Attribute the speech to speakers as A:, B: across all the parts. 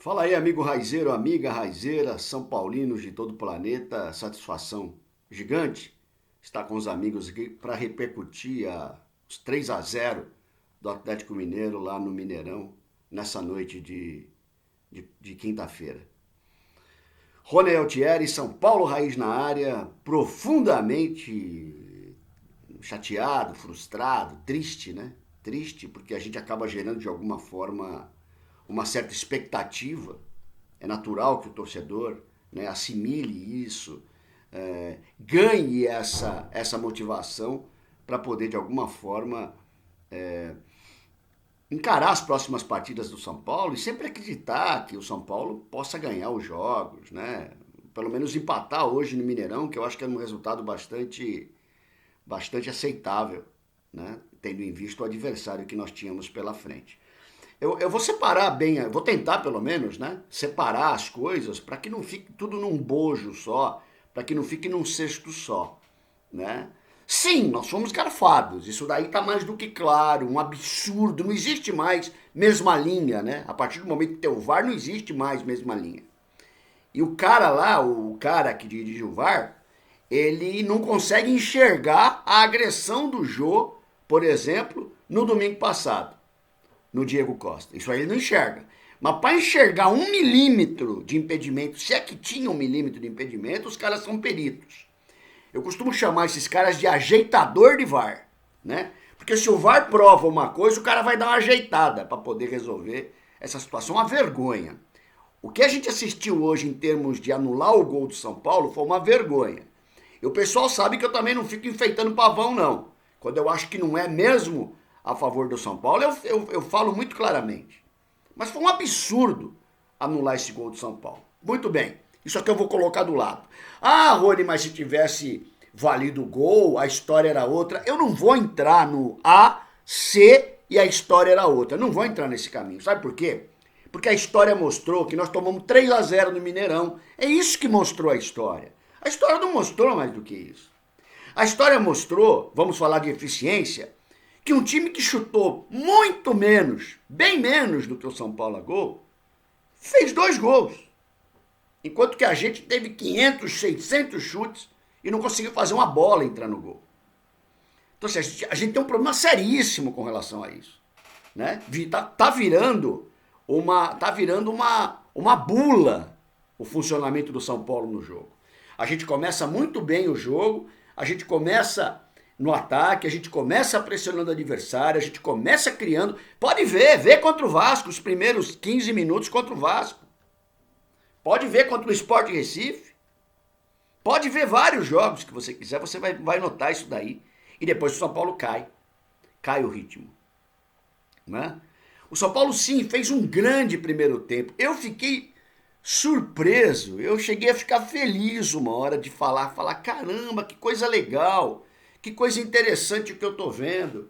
A: Fala aí, amigo raizeiro, amiga raizeira, São Paulinos de todo o planeta, satisfação gigante estar com os amigos aqui para repercutir os 3-0 do Atlético Mineiro lá no Mineirão, nessa noite de quinta-feira. Rony Altieri, São Paulo Raiz na área, profundamente chateado, frustrado, triste, né? Triste porque a gente acaba gerando de alguma forma uma certa expectativa. É natural que o torcedor, né, assimile isso, ganhe essa motivação para poder, de alguma forma, encarar as próximas partidas do São Paulo e sempre acreditar que o São Paulo possa ganhar os jogos, né? Pelo menos empatar hoje no Mineirão, que eu acho que é um resultado bastante aceitável, né? Tendo em vista o adversário que nós tínhamos pela frente. Eu vou separar bem, eu vou tentar pelo menos, né? Separar as coisas para que não fique tudo num bojo só, para que não fique num cesto só, né? Sim, nós fomos garfados, isso daí tá mais do que claro, um absurdo, não existe mais mesma linha, né? A partir do momento que tem o VAR, não existe mais mesma linha. E o cara lá, o cara que dirige o VAR, ele não consegue enxergar a agressão do Jô, por exemplo, no domingo passado no Diego Costa. Isso aí ele não enxerga. Mas para enxergar 1 milímetro de impedimento, se é que tinha 1 milímetro de impedimento, os caras são peritos. Eu costumo chamar esses caras de ajeitador de VAR, né? Porque se o VAR prova uma coisa, o cara vai dar uma ajeitada para poder resolver essa situação. Uma vergonha. O que a gente assistiu hoje em termos de anular o gol do São Paulo foi uma vergonha. E o pessoal sabe que eu também não fico enfeitando pavão, não. Quando eu acho que não é mesmo a favor do São Paulo, eu falo muito claramente. Mas foi um absurdo anular esse gol do São Paulo. Muito bem, isso aqui eu vou colocar do lado. Ah, Rony, mas se tivesse valido o gol, a história era outra. Eu não vou entrar no A, C e a história era outra. Eu não vou entrar nesse caminho. Sabe por quê? Porque a história mostrou que nós tomamos 3-0 no Mineirão. É isso que mostrou a história. A história não mostrou mais do que isso. A história mostrou, vamos falar de eficiência, que um time que chutou muito menos, bem menos do que o São Paulo a gol, fez 2 gols. Enquanto que a gente teve 500, 600 chutes e não conseguiu fazer uma bola entrar no gol. Então, assim, a gente tem um problema seríssimo com relação a isso. Né? Tá virando uma bula o funcionamento do São Paulo no jogo. A gente começa muito bem o jogo, a gente começa no ataque, a gente começa pressionando o adversário, a gente começa criando. Pode vê contra o Vasco, os primeiros 15 minutos contra o Vasco. Pode ver contra o Sport Recife. Pode ver vários jogos que você quiser, você vai notar isso daí. E depois o São Paulo cai o ritmo. Né? O São Paulo sim fez um grande primeiro tempo. Eu fiquei surpreso, eu cheguei a ficar feliz uma hora de falar caramba, que coisa legal. Que coisa interessante o que eu tô vendo,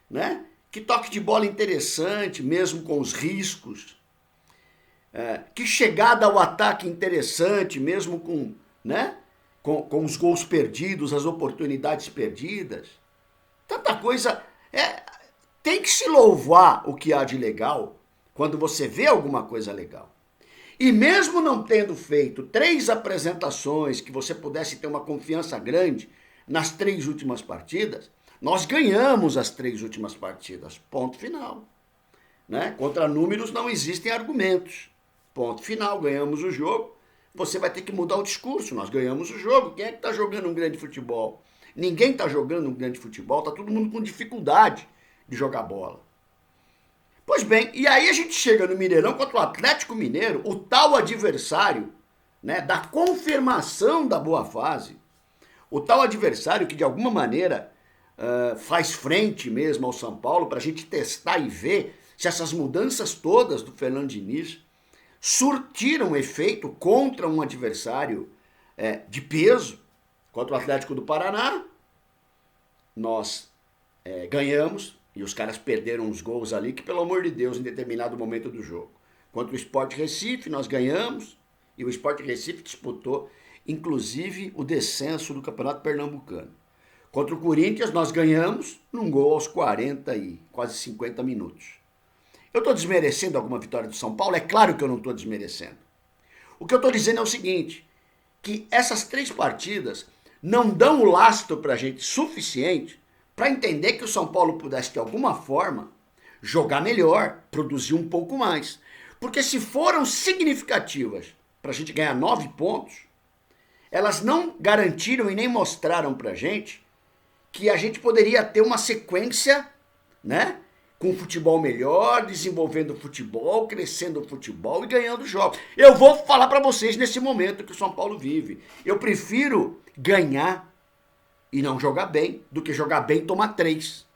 A: né? Que toque de bola interessante, mesmo com os riscos. Que chegada ao ataque interessante, mesmo com, né? Com os gols perdidos, as oportunidades perdidas. Tanta coisa. Tem que se louvar o que há de legal quando você vê alguma coisa legal. E mesmo não tendo feito 3 apresentações que você pudesse ter uma confiança grande nas 3 últimas partidas, nós ganhamos as 3 últimas partidas. Ponto final. Né? Contra números não existem argumentos. Ponto final. Ganhamos o jogo. Você vai ter que mudar o discurso. Nós ganhamos o jogo. Quem é que está jogando um grande futebol? Ninguém está jogando um grande futebol. Está todo mundo com dificuldade de jogar bola. Pois bem, e aí a gente chega no Mineirão contra o Atlético Mineiro, o tal adversário, né, da confirmação da boa fase, o tal adversário que de alguma maneira faz frente mesmo ao São Paulo para a gente testar e ver se essas mudanças todas do Fernando Diniz surtiram efeito contra um adversário de peso, contra o Atlético do Paraná. Nós ganhamos e os caras perderam uns gols ali que, pelo amor de Deus, em determinado momento do jogo. Contra o Sport Recife, nós ganhamos e o Sport Recife disputou inclusive o descenso do Campeonato Pernambucano. Contra o Corinthians, nós ganhamos num gol aos 40 e quase 50 minutos. Eu estou desmerecendo alguma vitória do São Paulo? É claro que eu não estou desmerecendo. O que eu estou dizendo é o seguinte, que essas 3 partidas não dão o lastro para a gente suficiente para entender que o São Paulo pudesse, de alguma forma, jogar melhor, produzir um pouco mais. Porque se foram significativas para a gente ganhar 9 pontos, elas não garantiram e nem mostraram para a gente que a gente poderia ter uma sequência, né? Com futebol melhor, desenvolvendo o futebol, crescendo o futebol e ganhando jogos. Eu vou falar para vocês nesse momento que o São Paulo vive. Eu prefiro ganhar e não jogar bem do que jogar bem e tomar 3.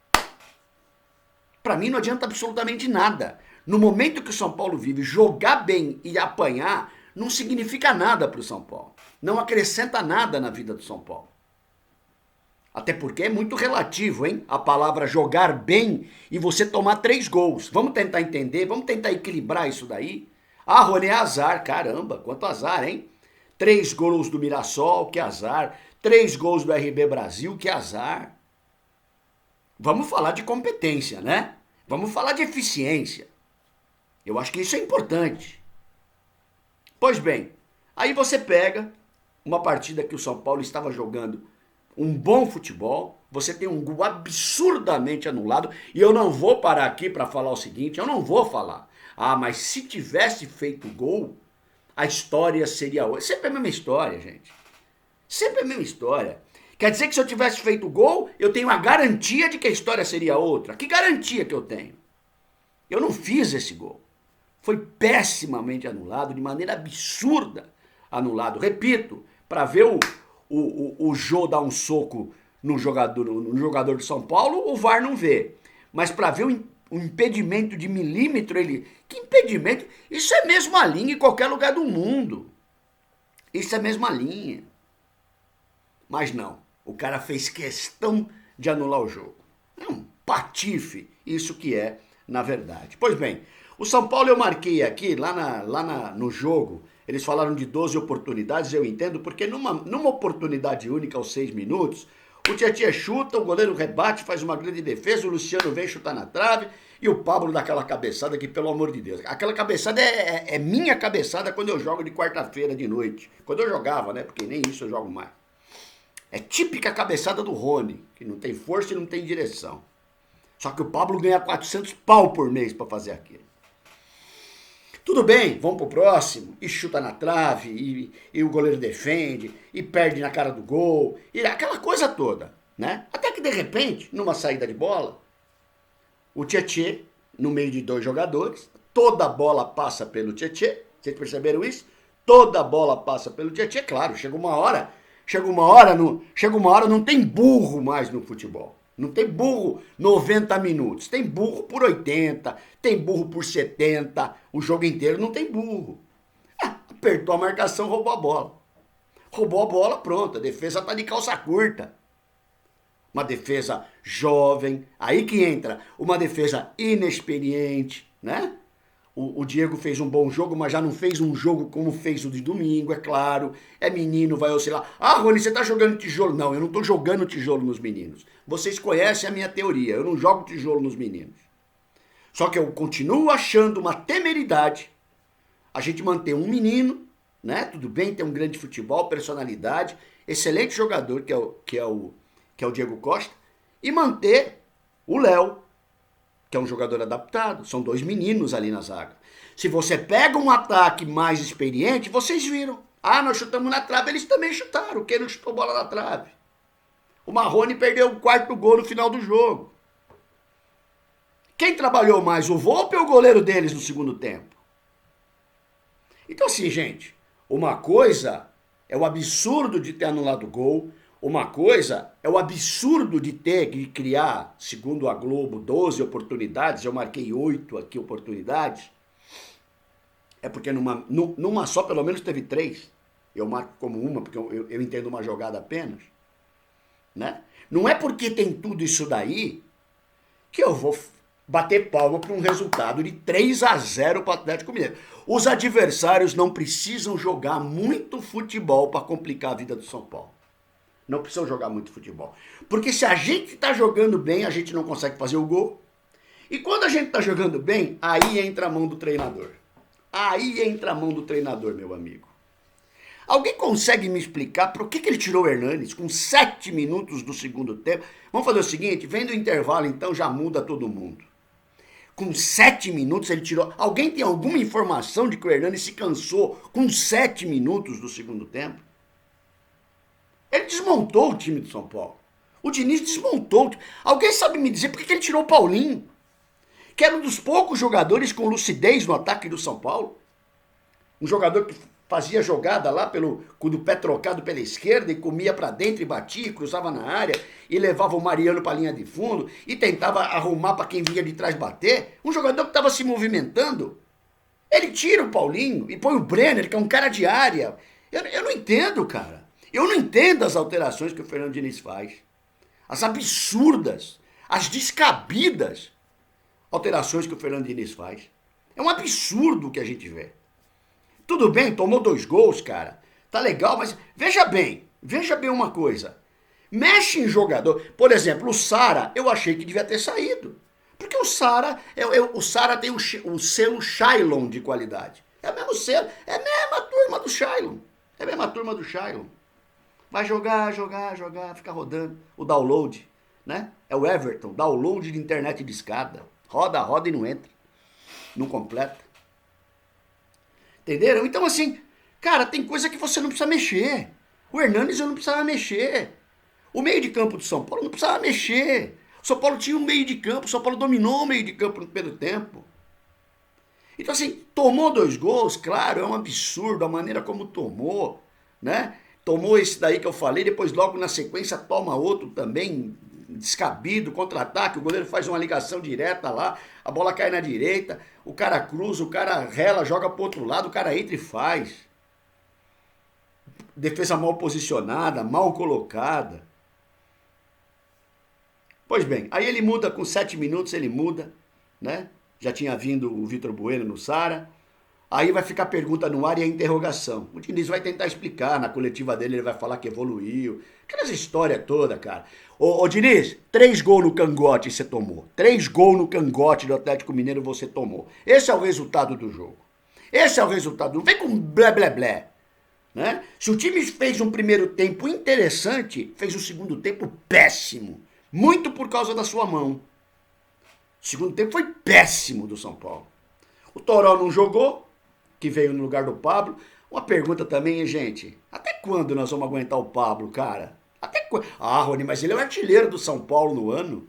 A: Para mim não adianta absolutamente nada. No momento que o São Paulo vive, jogar bem e apanhar não significa nada para o São Paulo. Não acrescenta nada na vida do São Paulo. Até porque é muito relativo, hein? A palavra jogar bem e você tomar 3 gols. Vamos tentar entender, vamos tentar equilibrar isso daí. Ah, Rony, é azar. Caramba, quanto azar, hein? 3 gols do Mirassol, que azar. 3 gols do RB Brasil, que azar. Vamos falar de competência, né? Vamos falar de eficiência. Eu acho que isso é importante. Pois bem, aí você pega uma partida que o São Paulo estava jogando um bom futebol, você tem um gol absurdamente anulado, e eu não vou parar aqui para falar o seguinte, eu não vou falar, mas se tivesse feito gol, a história seria outra. Sempre a mesma história, gente. Sempre a mesma história. Quer dizer que se eu tivesse feito gol, eu tenho a garantia de que a história seria outra. Que garantia que eu tenho? Eu não fiz esse gol. Foi pessimamente anulado, de maneira absurda anulado. Repito, para ver o Jô dar um soco no jogador de São Paulo, o VAR não vê. Mas para ver o impedimento de milímetro, que impedimento? Isso é mesma linha em qualquer lugar do mundo. Isso é mesma linha. Mas não, o cara fez questão de anular o jogo. É um patife, isso que é, na verdade. Pois bem, o São Paulo eu marquei aqui, no jogo, eles falaram de 12 oportunidades, eu entendo, porque numa oportunidade única aos 6 minutos, o Tietchan chuta, o goleiro rebate, faz uma grande defesa, o Luciano vem chutar na trave e o Pablo dá aquela cabeçada que, pelo amor de Deus, aquela cabeçada é minha cabeçada quando eu jogo de quarta-feira de noite. Quando eu jogava, né? Porque nem isso eu jogo mais. É típica cabeçada do Rony, que não tem força e não tem direção. Só que o Pablo ganha 400 pau por mês para fazer aquilo. Tudo bem, vamos pro próximo, e chuta na trave, e o goleiro defende, e perde na cara do gol, e aquela coisa toda, né? Até que de repente, numa saída de bola, o Tietchan, no meio de 2 jogadores, toda a bola passa pelo Tietchan, vocês perceberam isso? Toda a bola passa pelo Tietchan, claro, chega uma hora não tem burro mais no futebol. Não tem burro 90 minutos, tem burro por 80, tem burro por 70, o jogo inteiro não tem burro. Apertou a marcação, roubou a bola. Roubou a bola, pronto, a defesa tá de calça curta. Uma defesa jovem, aí que entra, uma defesa inexperiente, né? O Diego fez um bom jogo, mas já não fez um jogo como fez o de domingo, é claro. É menino, vai oscilar. Ah, Rony, você tá jogando tijolo. Não, eu não tô jogando tijolo nos meninos. Vocês conhecem a minha teoria, eu não jogo tijolo nos meninos. Só que eu continuo achando uma temeridade a gente manter um menino, né? Tudo bem, tem um grande futebol, personalidade, excelente jogador, que é o Diego Costa, e manter o Léo, que é um jogador adaptado. São 2 meninos ali na zaga. Se você pega um ataque mais experiente, vocês viram. Ah, nós chutamos na trave, eles também chutaram. Quem não chutou bola na trave? O Marrone perdeu o 4º gol no final do jogo. Quem trabalhou mais, o Volpi ou o goleiro deles no segundo tempo? Então assim, gente, uma coisa é o absurdo de ter anulado o gol, uma coisa é o absurdo de ter que criar, segundo a Globo, 12 oportunidades, eu marquei 8 aqui oportunidades, é porque numa só pelo menos teve 3, eu marco como uma, porque eu entendo uma jogada apenas, né? Não é porque tem tudo isso daí que eu vou bater palma para um resultado de 3-0 para o Atlético Mineiro. Os adversários não precisam jogar muito futebol para complicar a vida do São Paulo. Não precisam jogar muito futebol. Porque se a gente está jogando bem, a gente não consegue fazer o gol. E quando a gente tá jogando bem, aí entra a mão do treinador. Aí entra a mão do treinador, meu amigo. Alguém consegue me explicar por que ele tirou o Hernanes com 7 minutos do segundo tempo? Vamos fazer o seguinte, vem do intervalo então, já muda todo mundo. Com 7 minutos ele tirou... Alguém tem alguma informação de que o Hernanes se cansou com 7 minutos do segundo tempo? Ele desmontou o time do São Paulo. O Diniz desmontou. Alguém sabe me dizer por que ele tirou o Paulinho? Que era um dos poucos jogadores com lucidez no ataque do São Paulo. Um jogador que fazia jogada lá com o pé trocado pela esquerda e comia para dentro e batia, cruzava na área e levava o Mariano para a linha de fundo e tentava arrumar para quem vinha de trás bater. Um jogador que estava se movimentando. Ele tira o Paulinho e põe o Brenner, que é um cara de área. Eu não entendo, cara. Eu não entendo as alterações que o Fernando Diniz faz. As absurdas, as descabidas alterações que o Fernando Diniz faz. É um absurdo o que a gente vê. Tudo bem, tomou 2 gols, cara. Tá legal, mas veja bem uma coisa. Mexe em jogador. Por exemplo, o Sara, eu achei que devia ter saído. Porque o Sara tem o selo Shailon de qualidade. É o mesmo selo, é a mesma turma do Shailon. É a mesma turma do Shailon. Vai jogar, fica rodando. O download, né? É o Everton, download de internet de escada. Roda e não entra. Não completa. Entenderam? Então assim, cara, tem coisa que você não precisa mexer. O Hernanes eu não precisava mexer. O meio de campo do São Paulo não precisava mexer. O São Paulo tinha um meio de campo, o São Paulo dominou o meio de campo no primeiro tempo. Então assim, tomou 2 gols, claro, é um absurdo a maneira como tomou, né? Tomou esse daí que eu falei, depois logo na sequência toma outro também, descabido, contra-ataque, o goleiro faz uma ligação direta lá, a bola cai na direita, o cara cruza, o cara rela, joga pro outro lado, o cara entra e faz. Defesa mal posicionada, mal colocada. Pois bem, aí ele muda com 7 minutos, ele muda, né? Já tinha vindo o Vitor Bueno no Sara. Aí vai ficar a pergunta no ar e a interrogação. O Diniz vai tentar explicar, na coletiva dele ele vai falar que evoluiu. Aquelas histórias todas, cara. Ô Diniz, 3 gols no cangote você tomou. 3 gols no cangote do Atlético Mineiro você tomou. Esse é o resultado do jogo. Esse é o resultado. Não vem com blé, blé, blé. Né? Se o time fez um primeiro tempo interessante, fez um segundo tempo péssimo. Muito por causa da sua mão. O segundo tempo foi péssimo do São Paulo. O Toró não jogou, que veio no lugar do Pablo. Uma pergunta também, gente. Até quando nós vamos aguentar o Pablo, cara? Até quando? Ah, Rony, mas ele é o artilheiro do São Paulo no ano.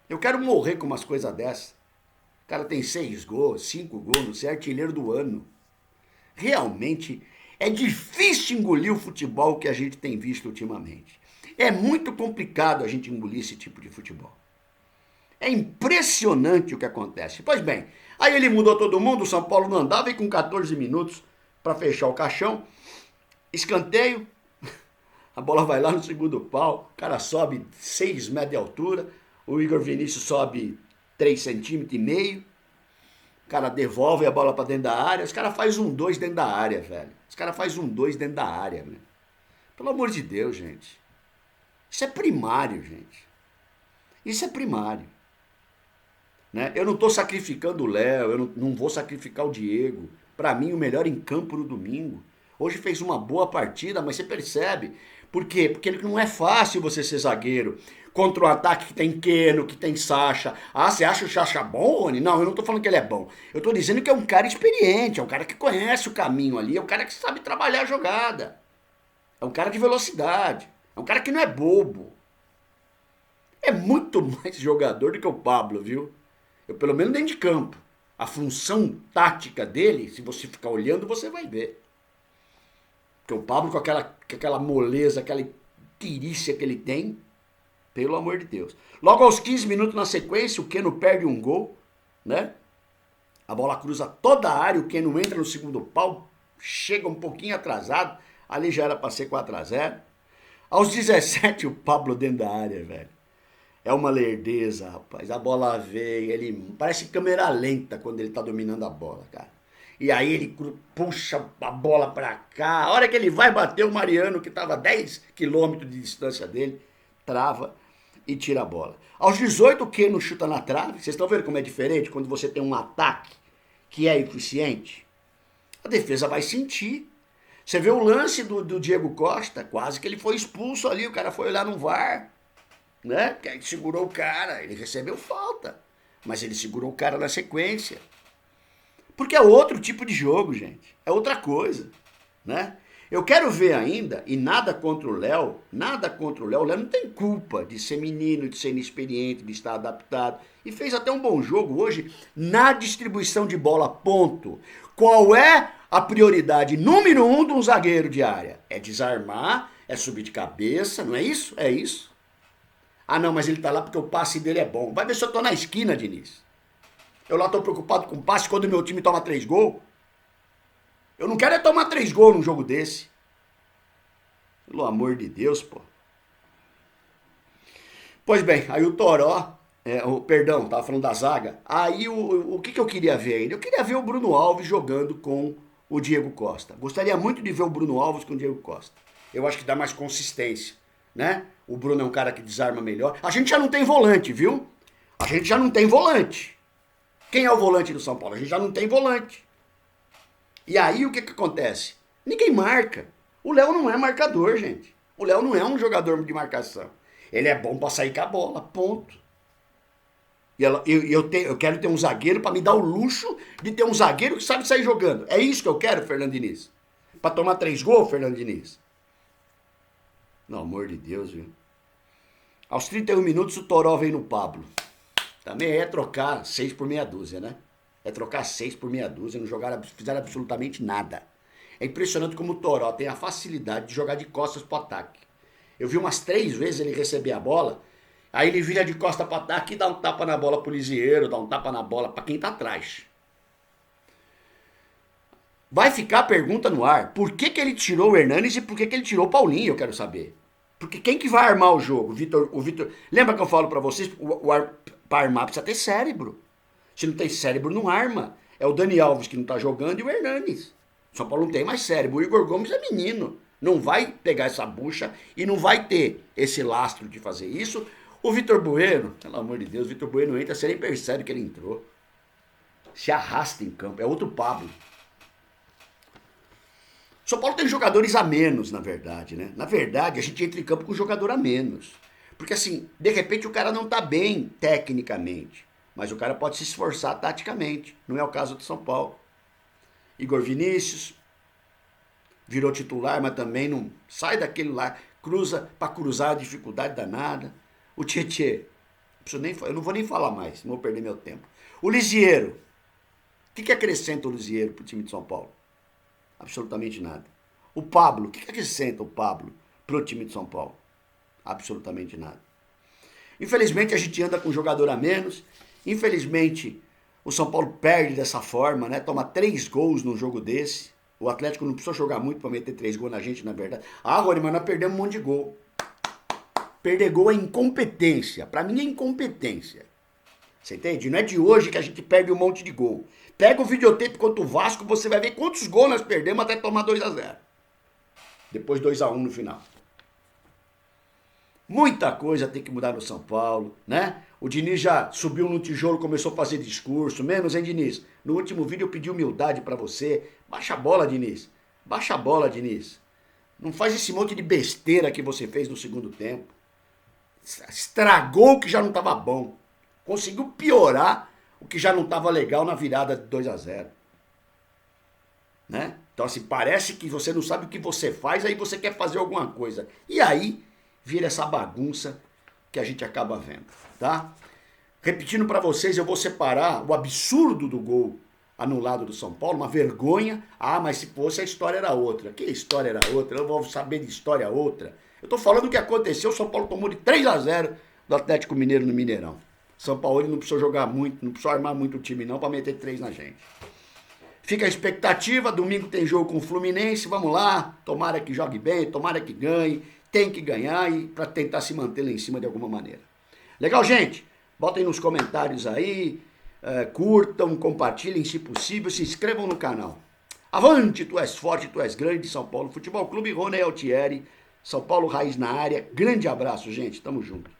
A: Eu quero morrer com umas coisas dessas. O cara tem 6 gols, 5 gols, não sei, é artilheiro do ano. Realmente é difícil engolir o futebol que a gente tem visto ultimamente. É muito complicado a gente engolir esse tipo de futebol. É impressionante o que acontece. Pois bem, aí ele mudou todo mundo, o São Paulo não andava e com 14 minutos para fechar o caixão, escanteio, a bola vai lá no segundo pau, o cara sobe 6 metros de altura, o Igor Vinícius sobe 3,5 centímetros, o cara devolve a bola para dentro da área, os caras fazem 1-2 dentro da área, velho. Os caras fazem 1-2 dentro da área, velho. Pelo amor de Deus, gente. Isso é primário, gente. Isso é primário. Né? Eu não estou sacrificando o Léo, eu não vou sacrificar o Diego. Para mim, o melhor em campo no domingo. Hoje fez uma boa partida, mas você percebe. Por quê? Porque não é fácil você ser zagueiro. Contra o ataque que tem Keno, que tem Sacha. Ah, você acha o Sacha bom, Rony? Não, eu não estou falando que ele é bom. Eu estou dizendo que é um cara experiente, é um cara que conhece o caminho ali, é um cara que sabe trabalhar a jogada. É um cara de velocidade. É um cara que não é bobo. É muito mais jogador do que o Pablo, viu? Eu, pelo menos dentro de campo. A função tática dele, se você ficar olhando, você vai ver. Porque o Pablo, com aquela moleza, aquela tirícia que ele tem, pelo amor de Deus. Logo aos 15 minutos na sequência, o Keno perde um gol, né? A bola cruza toda a área, o Keno entra no segundo pau, chega um pouquinho atrasado, ali já era para ser 4-0. Aos 17, o Pablo dentro da área, velho. É uma lerdeza, rapaz. A bola veio, ele parece câmera lenta quando ele tá dominando a bola, cara. E aí ele puxa a bola pra cá. A hora que ele vai bater o Mariano, que tava 10 quilômetros de distância dele, trava. e tira a bola. Aos 18, o Keno chuta na trave. Vocês estão vendo como é diferente quando você tem um ataque que é eficiente? A defesa vai sentir. Você vê o lance do Diego Costa, quase que ele foi expulso ali, o cara foi olhar no VAR, né? Porque ele segurou o cara, ele recebeu falta, mas ele segurou o cara na sequência. Porque é outro tipo de jogo, gente. É outra coisa, né? Eu quero ver ainda, e nada contra o Léo, o Léo não tem culpa de ser menino, de ser inexperiente, de estar adaptado. E fez até um bom jogo hoje na distribuição de bola, ponto. Qual é a prioridade número 1 de um zagueiro de área? É desarmar, é subir de cabeça, não é isso? É isso. Ah não, mas ele tá lá porque o passe dele é bom. Vai ver se eu tô na esquina, Diniz. Eu lá tô preocupado com o passe quando o meu time toma 3 gols. Eu não quero é tomar 3 gols num jogo desse. Pelo amor de Deus, pô. Pois bem, aí o Toró, perdão, tava falando da zaga. Aí o que eu queria ver ainda? Eu queria ver o Bruno Alves jogando com o Diego Costa. Gostaria muito de ver o Bruno Alves com o Diego Costa. Eu acho que dá mais consistência, né? O Bruno é um cara que desarma melhor. A gente já não tem volante, viu? A gente já não tem volante. Quem é o volante do São Paulo? A gente já não tem volante. E aí o que acontece? Ninguém marca. O Léo não é marcador, gente. O Léo não é um jogador de marcação. Ele é bom para sair com a bola, ponto. E eu quero ter um zagueiro para me dar o luxo de ter um zagueiro que sabe sair jogando. É isso que eu quero, Fernando Diniz. Para tomar 3 gols, Fernando Diniz. Pelo amor de Deus, viu? Aos 31 minutos o Toró vem no Pablo. Também é trocar 6 por meia dúzia, né? É trocar 6 por meia dúzia, não fizeram absolutamente nada. É impressionante como o Toró tem a facilidade de jogar de costas pro ataque. Eu vi umas 3 vezes ele receber a bola, aí ele vira de costa pro ataque e dá um tapa na bola pro Lisieiro, dá um tapa na bola pra quem tá atrás. Vai ficar a pergunta no ar, por que ele tirou o Hernanes e por que ele tirou o Paulinho, eu quero saber. Porque quem que vai armar o jogo? O Vitor, lembra que eu falo pra vocês, pra armar precisa ter cérebro. Se não tem cérebro, não arma. É o Dani Alves que não tá jogando e o Hernanes. São Paulo não tem mais cérebro. O Igor Gomes é menino. Não vai pegar essa bucha e não vai ter esse lastro de fazer isso. O Vitor Bueno, pelo amor de Deus, o Vitor Bueno entra, você nem percebe que ele entrou. Se arrasta em campo. É outro Pablo. São Paulo tem jogadores a menos, na verdade, né? Na verdade, a gente entra em campo com um jogador a menos. Porque assim, de repente o cara não tá bem tecnicamente. Mas o cara pode se esforçar taticamente. Não é o caso do São Paulo. Igor Vinícius virou titular, mas também não sai daquele lá. Cruza para cruzar, dificuldade danada. O Tietê, eu não vou nem falar mais, não vou perder meu tempo. O Lisieiro, o que acrescenta o Lisieiro pro time de São Paulo? Absolutamente nada. O Pablo, o que acrescenta o Pablo pro time de São Paulo? Absolutamente nada. Infelizmente a gente anda com um jogador a menos. Infelizmente o São Paulo perde dessa forma, né? Toma 3 gols num jogo desse. O Atlético não precisou jogar muito para meter 3 gols na gente, na verdade. Ah, Rony, mas nós perdemos um monte de gol. Perder gol é incompetência. Para mim é incompetência. Você entende? Não é de hoje que a gente perde um monte de gol. Pega o videotape contra o Vasco, você vai ver quantos gols nós perdemos até tomar 2-0. Depois 2-1 no final. Muita coisa tem que mudar no São Paulo, né? O Diniz já subiu no tijolo, começou a fazer discurso. Menos, hein, Diniz? No último vídeo eu pedi humildade pra você. Baixa a bola, Diniz. Baixa a bola, Diniz. Não faz esse monte de besteira que você fez no segundo tempo. Estragou o que já não estava bom. Conseguiu piorar o que já não estava legal na virada de 2-0. Né? Então, assim, parece que você não sabe o que você faz, aí você quer fazer alguma coisa. E aí vira essa bagunça que a gente acaba vendo, tá? Repetindo para vocês, eu vou separar o absurdo do gol anulado do São Paulo, uma vergonha. Ah, mas se fosse a história era outra. Que história era outra? Eu vou saber de história outra. Eu tô falando o que aconteceu, o São Paulo tomou de 3-0 do Atlético Mineiro no Mineirão. São Paulo não precisou jogar muito, não precisou armar muito o time não para meter 3 na gente. Fica a expectativa, domingo tem jogo com o Fluminense, vamos lá, tomara que jogue bem, tomara que ganhe, tem que ganhar e para tentar se manter lá em cima de alguma maneira. Legal, gente? Botem nos comentários aí, curtam, compartilhem se possível, se inscrevam no canal. Avante, tu és forte, tu és grande, São Paulo Futebol Clube, Rony Altieri, São Paulo Raiz na área. Grande abraço, gente, tamo junto.